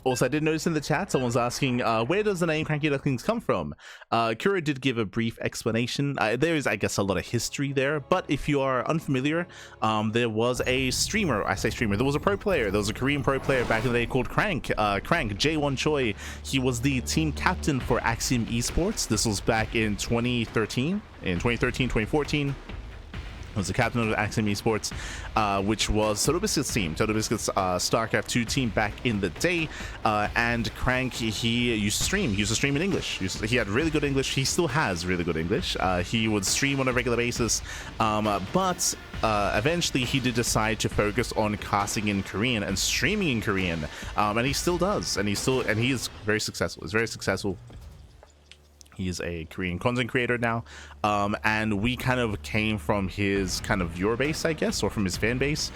Also, I did notice in the chat, someone's asking, where does the name Cranky Ducklings come from? Kuro did give a brief explanation. There is, I guess, a lot of history there, but if you are unfamiliar, there was a streamer, I say streamer, there was a pro player, there was a Korean pro player back in the day called Crank, Jaewon Choi. He was the team captain for Axiom Esports. This was back in 2013, 2014. Was the captain of Axiom Esports, which was Totobiscuit's team, Totobiscuit's StarCraft 2 team back in the day. And Crank, he used to stream. He used to stream in English. He had really good English. He still has really good English. He would stream on a regular basis, but eventually he did decide to focus on casting in Korean and streaming in Korean, and he still does. And he is very successful. He's very successful. He's a Korean content creator now, and we kind of came from his kind of viewer base, I guess, or from his fan base.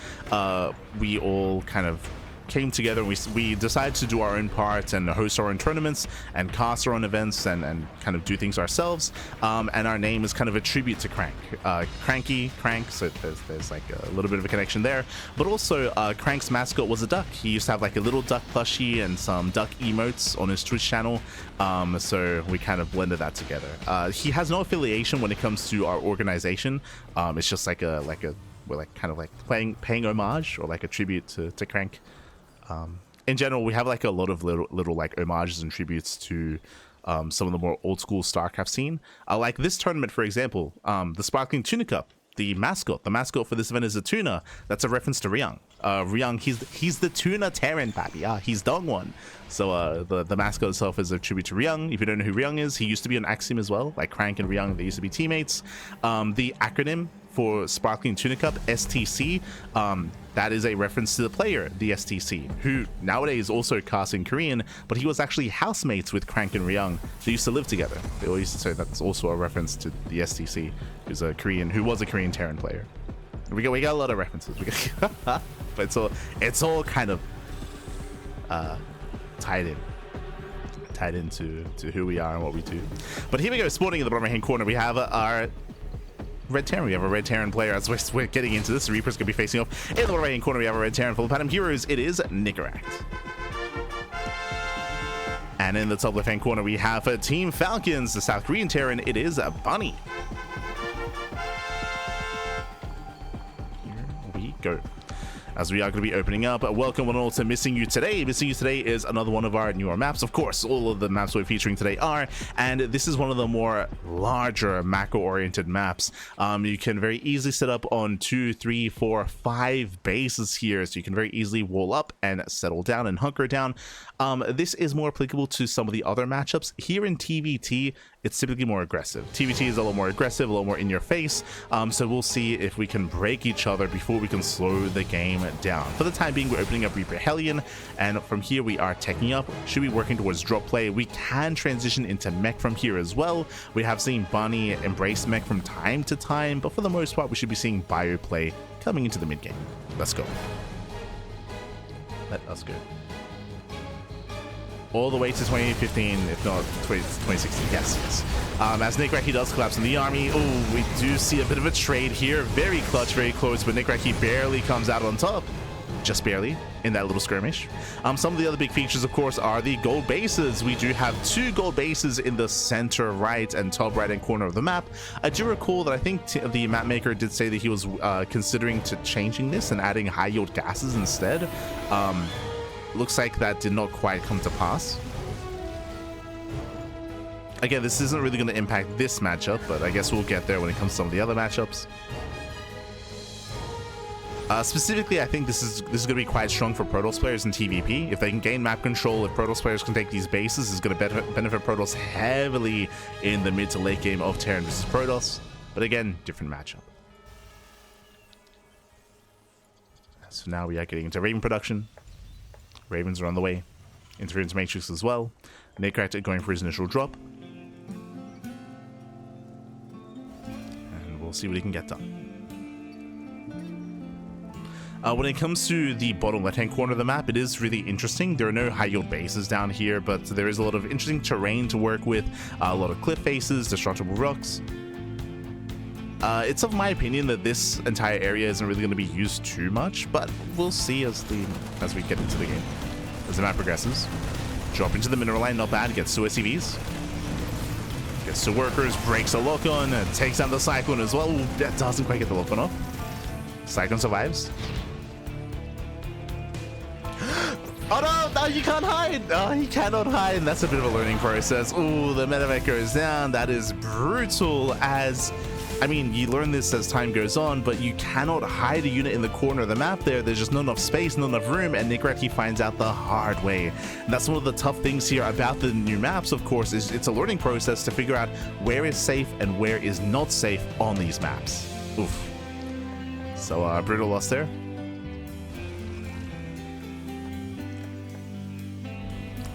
We all kind of came together and we decided to do our own part and host our own tournaments and cast our own events and kind of do things ourselves. And our name is kind of a tribute to Crank. Crank, so there's like a little bit of a connection there. But also, Crank's mascot was a duck. He used to have like a little duck plushie and some duck emotes on his Twitch channel. So we kind of blended that together. He has no affiliation when it comes to our organization. It's just like we're like kind of like paying homage or like a tribute to Crank. In general, we have like a lot of little like homages and tributes to some of the more old school StarCraft scene. Like this tournament, for example, the Sparkling Tuna Cup. The mascot for this event is a tuna. That's a reference to Ryung. Ryung, he's the tuna Terran, papi. He's Dongwon. So the mascot itself is a tribute to Ryung. If you don't know who Ryung is, he used to be on Axiom as well. Like Crank and Ryung, they used to be teammates. The acronym for Sparkling Tuna Cup, STC, that is a reference to the player, the STC, who nowadays also casts in Korean, but he was actually housemates with Crank and Ryung. They used to live together. They all used to say that's also a reference to the STC, who was a Korean Terran player. We got a lot of references. But it's all kind of tied into who we are and what we do. But here we go, spawning in the bottom right hand corner, we have our Red Terran. We have a Red Terran player. As we're getting into this, Reaper's gonna be facing off. In the bottom right hand corner, we have a Red Terran full of Platinum Heroes. It is Nicoract. And in the top left hand corner, we have a Team Falcons, the South Korean Terran. It is a Bunny. Here we go. As we are going to be opening up, welcome one all to Missing You Today. Missing You Today is another one of our newer maps. Of course, all of the maps we're featuring today are, and this is one of the more larger macro-oriented maps. You can very easily set up on 2, 3, 4, 5 bases here, so you can very easily wall up and settle down and hunker down. This is more applicable to some of the other matchups. Here in TvT, it's typically more aggressive. TvT is a little more aggressive, a little more in your face, so we'll see if we can break each other before we can slow the game down. For the time being, we're opening up Reaper Hellion, and from here we are teching up. Should be working towards drop play. We can transition into mech from here as well. We have seen Bonnie embrace mech from time to time, but for the most part we should be seeing bio play coming into the mid game. Let's go. Let us go. All the way to 2015, if not 2016. Yes. As Nicoract, he does collapse in the army. Oh, we do see a bit of a trade here. Very clutch, very close, but Nicoract, he barely comes out on top. Just barely in that little skirmish. Some of the other big features, of course, are the gold bases. We do have 2 gold bases in the center right and top right hand corner of the map. I do recall that I think the map maker did say that he was considering to changing this and adding high yield gases instead. Looks like that did not quite come to pass. Again, this isn't really going to impact this matchup, but I guess we'll get there when it comes to some of the other matchups. Specifically, I think this is going to be quite strong for Protoss players in TvP. If they can gain map control, if Protoss players can take these bases, it's going to benefit Protoss heavily in the mid to late game of Terran versus Protoss. But again, different matchup. So now we are getting into Raven production. Ravens are on the way. Interference Matrix as well. Nicoract going for his initial drop. And we'll see what he can get done. When it comes to the bottom left-hand corner of the map, it is really interesting. There are no high-yield bases down here, but there is a lot of interesting terrain to work with. A lot of cliff faces, destructible rocks. It's of my opinion that this entire area isn't really going to be used too much, but we'll see as we get into the game. as the map progresses. Drop into the mineral line, not bad. Gets two SCVs. Gets two workers, breaks a lock-on, takes down the Cyclone as well. Ooh, that doesn't quite get the lock-on off. Cyclone survives. Oh no, no, you can't hide! Oh, he cannot hide, and that's a bit of a learning process. Ooh, the medevac goes down. That is brutal as... I mean, you learn this as time goes on, but you cannot hide a unit in the corner of the map there. There's just not enough space, not enough room, and Nicoract finds out the hard way. And that's one of the tough things here about the new maps, of course, is it's a learning process to figure out where is safe and where is not safe on these maps. Oof. So, brutal loss there.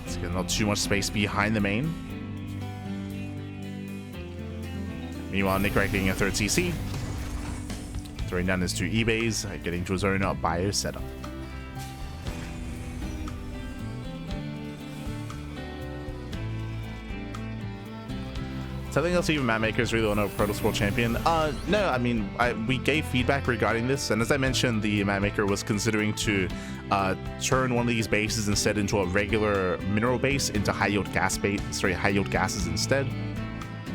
Let's get not too much space behind the main. Meanwhile, Nicoract getting a third CC. Throwing down his two eBays, getting to his own bio setup. Something else even map makers really want to Proto World Champion? No, I mean, we gave feedback regarding this, and as I mentioned, the map maker was considering to turn one of these bases instead into a regular mineral base into high yield gases instead.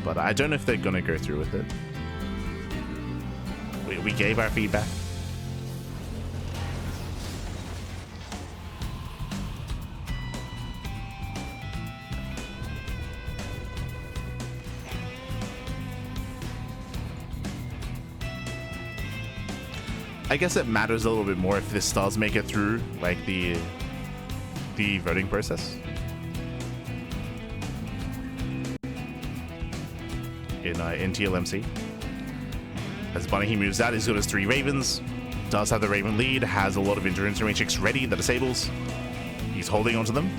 But I don't know if they're gonna go through with it. We gave our feedback. I guess it matters a little bit more if this does make it through, like the voting process. In TLMC. As Bunny, he moves out, he's got his 3 Ravens, does have the Raven lead, has a lot of endurance matrix ready that disables. He's holding onto them.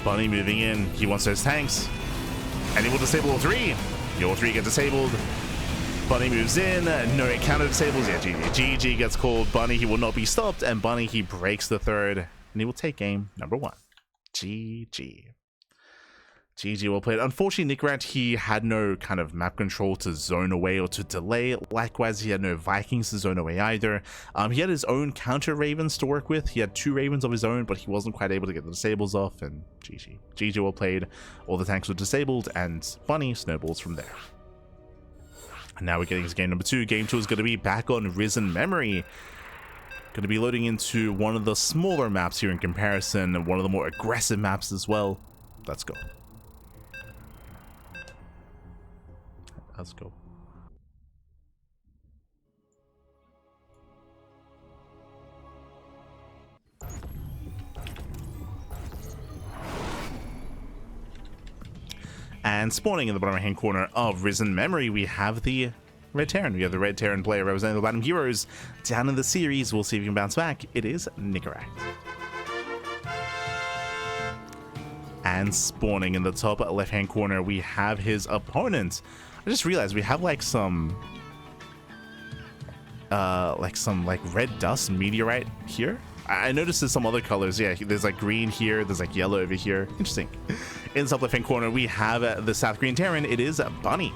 Bunny moving in, he wants those tanks, and he will disable all 3. All 3 get disabled. Bunny moves in, no counter disables. Yeah, GG gets called. Bunny, he will not be stopped, and Bunny, he breaks the 3rd, and he will take game number 1. GG. GG, well played. Unfortunately, Nicoract, he had no kind of map control to zone away or to delay. Likewise, he had no Vikings to zone away either. He had his own counter Ravens to work with. He had 2 Ravens of his own, but he wasn't quite able to get the disables off, and GG. GG, well played. All the tanks were disabled, and Bunny snowballs from there. And now we're getting to game number 2. Game 2 is going to be back on Risen Memory. Going to be loading into one of the smaller maps here in comparison, and one of the more aggressive maps as well. Let's go. Let's go. And spawning in the bottom right hand corner of Risen Memory, we have the Red Terran. We have the Red Terran player representing the bottom heroes. Down in the series, we'll see if he can bounce back. It is Nicoract. And spawning in the top left hand corner, we have his opponent. I just realized we have like some red dust meteorite here. I noticed there's some other colors. Yeah, there's like green here, there's like yellow over here. Interesting. In the top left hand corner, we have the South Green Terran. It is Bunny.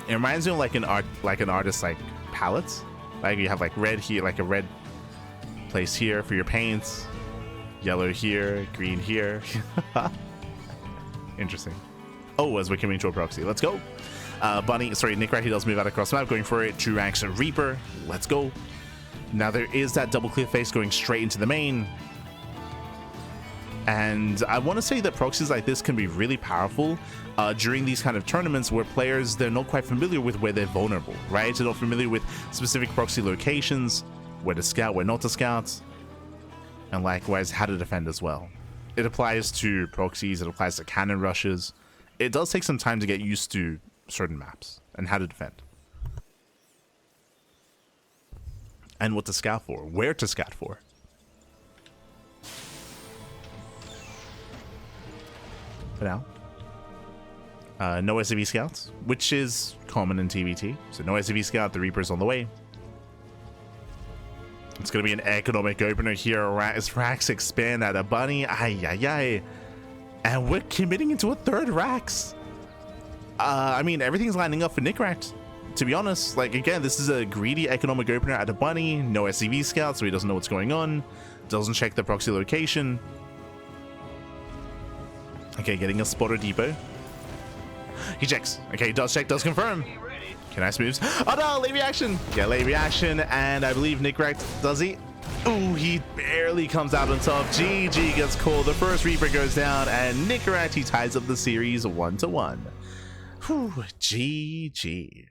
It reminds me of like an artist like palette. Like you have like red here, like a red place here for your paints, yellow here, green here. Interesting. Oh, as we're coming to a proxy, let's go. Nicoract, he does move out across the map, going for it. 2 ranks and Reaper. Let's go. Now there is that double clear face going straight into the main. And I want to say that proxies like this can be really powerful during these kind of tournaments where players, they're not quite familiar with where they're vulnerable, right? They're not familiar with specific proxy locations, where to scout, where not to scout, and likewise how to defend as well. It applies to proxies, it applies to cannon rushes. It does take some time to get used to certain maps and how to defend. And what to scout for, where to scout for. For now, no SCV scouts, which is common in TvT. So no SCV scout, the Reaper's on the way. It's going to be an economic opener here as racks expand out of Bunny. And we're committing into a 3rd racks. I mean, everything's lining up for Nicoract. to be honest, like, again, this is a greedy economic opener at a bunny. No SCV scout, so he doesn't know what's going on. Doesn't check the proxy location. Okay, getting a spotter depot. He checks. Okay, does check, does confirm. Okay, nice moves. Oh no, late reaction. Yeah, late reaction, and I believe Nicoract, does he? Ooh, he barely comes out on top. GG gets called. The first Reaper goes down, and Nicoract, he ties up the series 1-1. Whew, GG.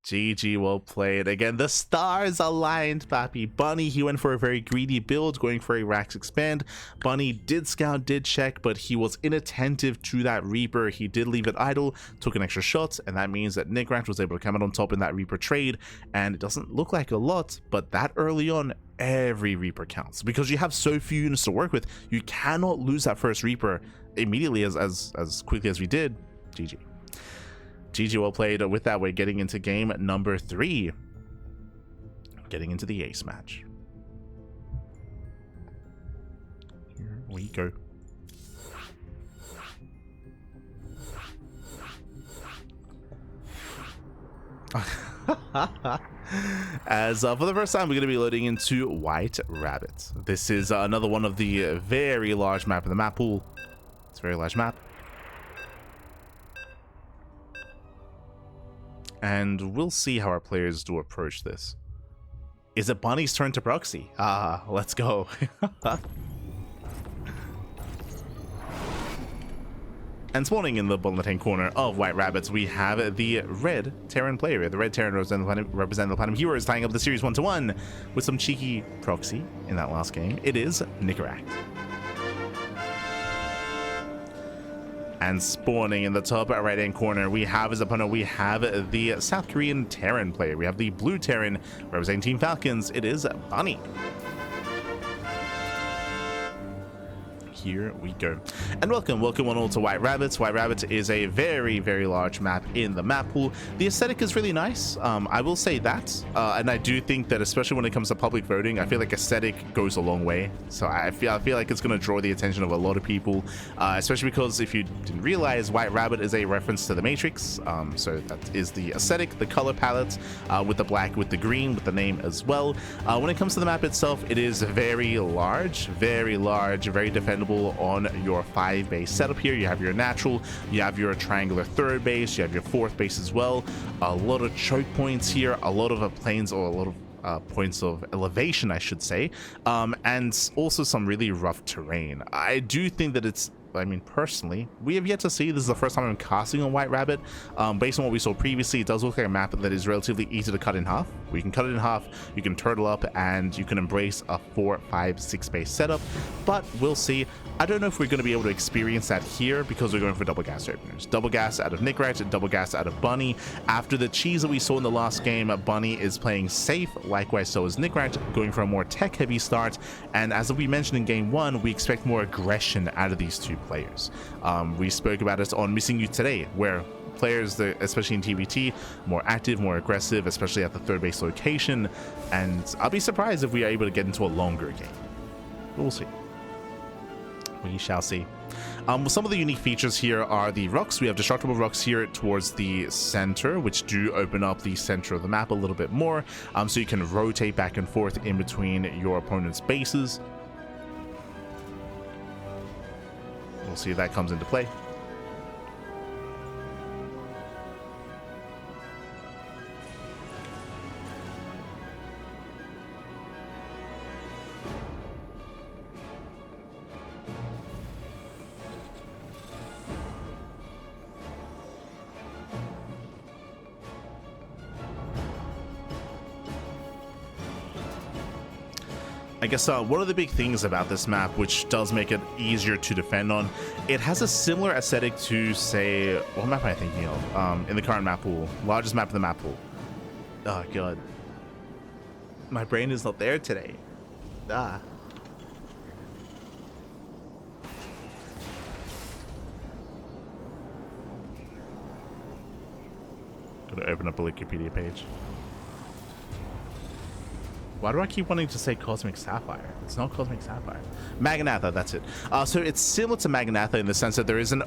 GG, well played. Again, the stars aligned, Pappy. Bunny, he went for a very greedy build, going for a Rax Expand. Bunny did scout, did check, but he was inattentive to that Reaper. He did leave it idle, took an extra shot, and that means that Nicoract was able to come out on top in that Reaper trade. And it doesn't look like a lot, but that early on, every Reaper counts. Because you have so few units to work with, you cannot lose that first Reaper immediately as quickly as we did. GG. GG, well played. With that, we're getting into game number 3. Getting into the ace match. Here we go. As for the first time, we're going to be loading into White Rabbit. This is another one of the very large map in the map pool. It's a very large map. And we'll see how our players do approach this. Is it Bunny's turn to proxy? Let's go. And spawning in the bottom left-hand corner of White Rabbits, we have the red Terran player. The red Terran representing the Platinum Heroes, tying up the series 1-1 with some cheeky proxy in that last game. It is Nicoract. And spawning in the top right-hand corner, we have as opponent, we have the South Korean Terran player. We have the blue Terran representing Team Falcons. It is Bunny. Here we go. And welcome on all to White Rabbits. White Rabbits is a very, very large map in the map pool. The aesthetic is really nice. I will say that. And I do think that, especially when it comes to public voting, I feel like aesthetic goes a long way. So I feel like it's going to draw the attention of a lot of people, especially because if you didn't realize, White Rabbit is a reference to the Matrix. So that is the aesthetic, the color palette, with the black, with the green, with the name as well. When it comes to the map itself, it is very large, very defendable on your 5-base setup here. You have your natural, you have your triangular 3rd base, you have your 4th base as well. A lot of choke points here, a lot of planes, or a lot of points of elevation, I should say, and also some really rough terrain. I do think that it's, I mean, personally, we have yet to see. This is the first time I'm casting on White Rabbit. Based on what we saw previously, it does look like a map that is relatively easy to cut in half. We can cut it in half, you can turtle up, and you can embrace a 4, 5, 6 base setup, but we'll see. I don't know if we're going to be able to experience that here because we're going for double gas openers. Double gas out of Nicoract and double gas out of Bunny. After the cheese that we saw in the last game, Bunny is playing safe. Likewise, so is Nicoract, going for a more tech-heavy start. And as we mentioned in game 1, we expect more aggression out of these two players. We spoke about it on Missing You today, where players, especially in TvT, more active, more aggressive, especially at the 3rd base location. And I'll be surprised if we are able to get into a longer game. But we'll see. We shall see. Some of the unique features here are the rocks. We have destructible rocks here towards the center, which do open up the center of the map a little bit more, so you can rotate back and forth in between your opponent's bases. We'll see if that comes into play. I guess one of the big things about this map, which does make it easier to defend on, it has a similar aesthetic to, say, what map am I thinking of? In the current map pool, largest map in the map pool. Oh god, my brain is not there today. Gonna open up a Wikipedia page. Why do I keep wanting to say Cosmic Sapphire? It's not Cosmic Sapphire. Magnatha, that's it. So it's similar to Magnatha in the sense that there's an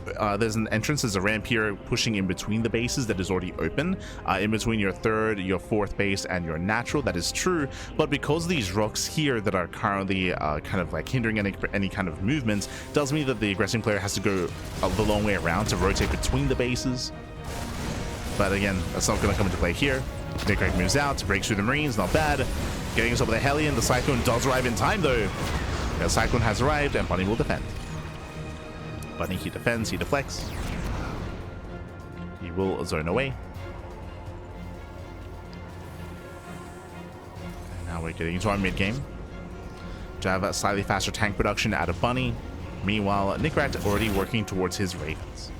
entrance, there's a ramp here pushing in between the bases that is already open, in between your third, your fourth base, and your natural. That is true, but because of these rocks here that are currently kind of like hindering any kind of movement, does mean that the aggressing player has to go the long way around to rotate between the bases. But again, that's not going to come into play here. Nicoract moves out, breaks through the Marines, not bad. Getting us over the Hellion. The Cyclone does arrive in time though. The Cyclone has arrived and Bunny will defend. Bunny, he defends, he deflects. He will zone away. And now we're getting into our mid game. To have a slightly faster tank production out of Bunny. Meanwhile, Nicoract already working towards his Ravens.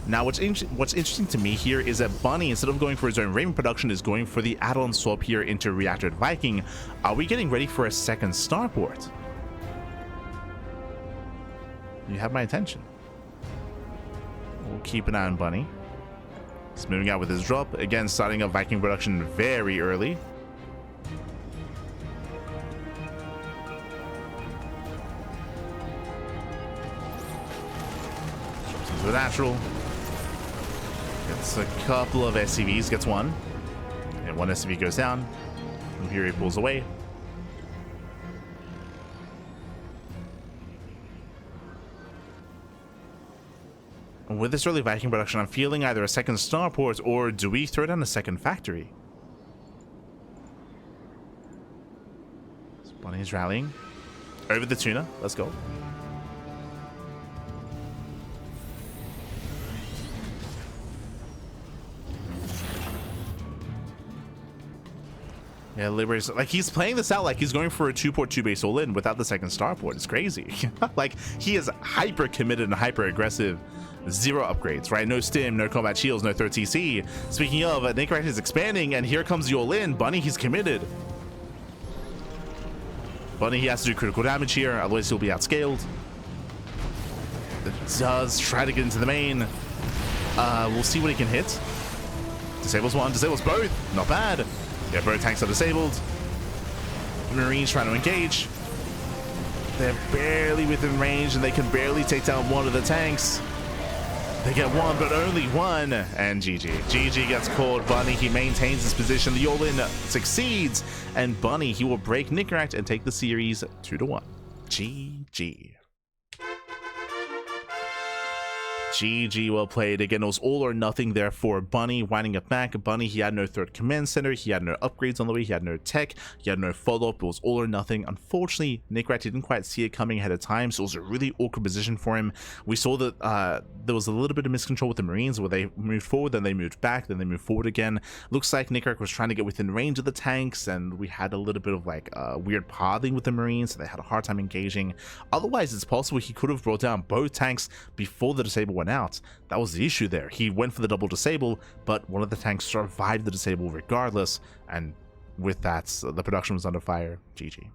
Now, what's interesting to me here is that Bunny, instead of going for his own Raven production, is going for the add-on swap here into Reactor Viking. Are we getting ready for a second starport? You have my attention. We'll keep an eye on Bunny. He's moving out with his drop. Again, starting up Viking production very early. Drops into a natural. Gets a couple of SCVs, gets one. And one SCV goes down. Imperial pulls away. With this early Viking production, I'm feeling either a second starport or do we throw down a second factory? So Bunny is rallying. Over the tuna. Let's go. Yeah, Libera's like he's playing this out like he's going for a 2-port 2-base all-in without the second starport. It's crazy. Like he is hyper committed and hyper aggressive. 0 upgrades, right? No stim, no combat shields, no third TC. Speaking of, Nicoract is expanding, and here comes the all-in. Bunny, he's committed. Bunny, he has to do critical damage here, otherwise he'll be outscaled. It does try to get into the main. We'll see what he can hit. Disables one, disables both. Not bad. Yeah, both tanks are disabled. Marines trying to engage. They're barely within range, and they can barely take down one of the tanks. They get one, but only one. And GG. GG gets called. Bunny, he maintains his position. The all-in succeeds. And Bunny, he will break Nicoract and take the series 2-1. GG. GG, well played. Again, it was all or nothing there for Bunny, winding it back. Bunny, he had no third command center, he had no upgrades on the way, he had no tech, he had no follow-up. It was all or nothing. Unfortunately, Nicoract didn't quite see it coming ahead of time, so it was a really awkward position for him. We saw that there was a little bit of miscontrol with the Marines where they moved forward, then they moved back, then they moved forward again. Looks like Nicoract was trying to get within range of the tanks, and we had a little bit of like weird pathing with the Marines, so they had a hard time engaging. Otherwise, it's possible he could have brought down both tanks before the disable went out. That was the issue there. He went for the double disable, but one of the tanks survived the disable regardless, and with that, the production was under fire. GG.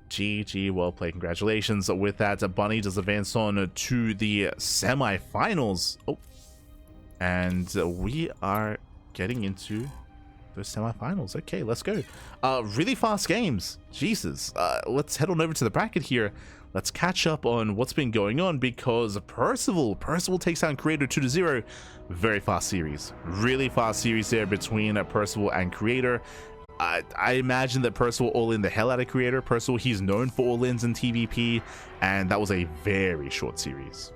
GG, well played. Congratulations. With that, Bunny does advance on to the semi-finals. Oh, and we are getting into the semi-finals. Okay, let's go. Really fast games. Jesus. Let's head on over to the bracket here. Let's catch up on what's been going on, because Percival takes down Creator 2-0. Very fast series. Really fast series there between Percival and Creator. I imagine that Percival all-in the hell out of Creator. Percival, he's known for all-ins in TvP, and that was a very short series.